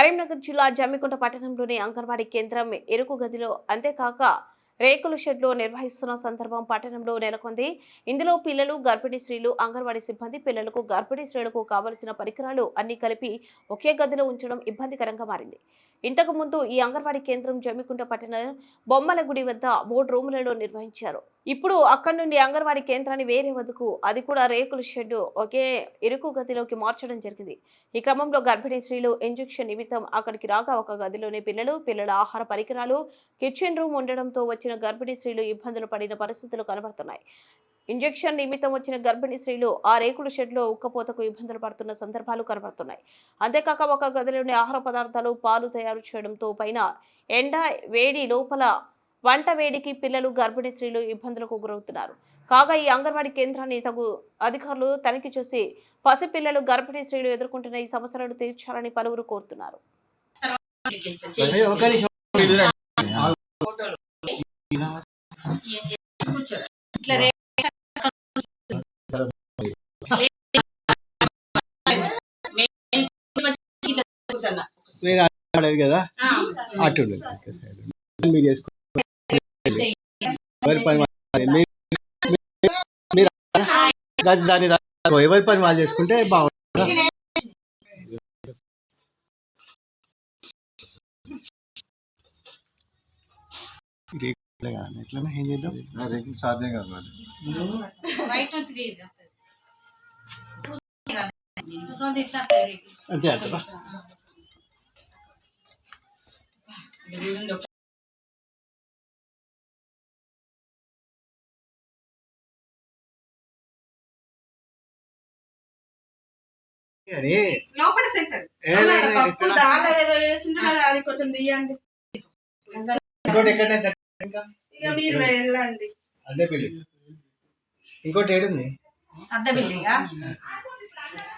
కరీంనగర్ జిల్లా జమ్మికుంట పట్టణంలోని అంగన్వాడీ కేంద్రం ఎరుకు గదిలో అంతేకాక రేకుల షెడ్లో నిర్వహిస్తున్న సందర్భం పట్టణంలో నెలకొంది. ఇందులో పిల్లలు, గర్భిణీ స్త్రీలు, అంగన్వాడీ సిబ్బంది, పిల్లలకు, గర్భిణీ స్త్రీలకు కావలసిన పరికరాలు అన్ని కలిపి ఒకే గదిలో ఉంచడం ఇబ్బందికరంగా మారింది. ఇంతకు ముందు ఈ అంగన్వాడీ కేంద్రం జమ్మికుంట పట్టణ బొమ్మలగుడి వద్ద 3 రూములలో నిర్వహించారు. ఇప్పుడు అక్కడి నుండి అంగన్వాడీ కేంద్రాన్ని వేరే వద్దకు, అది కూడా రేకుల షెడ్ ఒకే ఇరుకు గదిలోకి మార్చడం జరిగింది. ఈ క్రమంలో గర్భిణీ స్త్రీలు ఇంజెక్షన్ నిమిత్తం అక్కడికి రాగా ఒక గదిలోనే పిల్లల ఆహార పరికరాలు, కిచెన్ రూమ్ ఉండడంతో వచ్చిన గర్భిణీ స్త్రీలు ఇబ్బందులు పడిన పరిస్థితులు కనబడుతున్నాయి. ఇంజెక్షన్ నిమిత్తం వచ్చిన గర్భిణీ స్త్రీలు ఆ రేకుల షెడ్లో ఉక్కపోతకు ఇబ్బందులు పడుతున్న సందర్భాలు కనబడుతున్నాయి. అంతేకాక ఒక గదిలోని ఆహార పదార్థాలు, పాలు తయారు చేయడంతో పైన ఎండ వేడి, లోపల వంట వేడికి పిల్లలు, గర్భిణీ స్త్రీలు ఇబ్బందులకు గురవుతున్నారు. కాగా ఈ అంగన్వాడీ కేంద్రాన్ని తగు అధికారులు తనిఖీ చేసి పసిపిల్లలు, గర్భిణీ స్త్రీలు ఎదుర్కొంటున్న ఈ సమస్యలను తీర్చాలని పలువురు కోరుతున్నారు. కదా అటు దాన్ని ఎవరి పని వాళ్ళు చేసుకుంటే బాగుంటుంది. ఎట్లా ఏం చేద్దాం, రేకులు సాధ్యం కాదు మరి. అంతే అంటారా? లోపల సెంటర్ అది కొంచెం తీయండి. ఇక మీరు వెళ్ళండి. అద్దె బిల్డింగ్ ఇంకోటి ఏడుంది, అద్దె బిల్డింగ్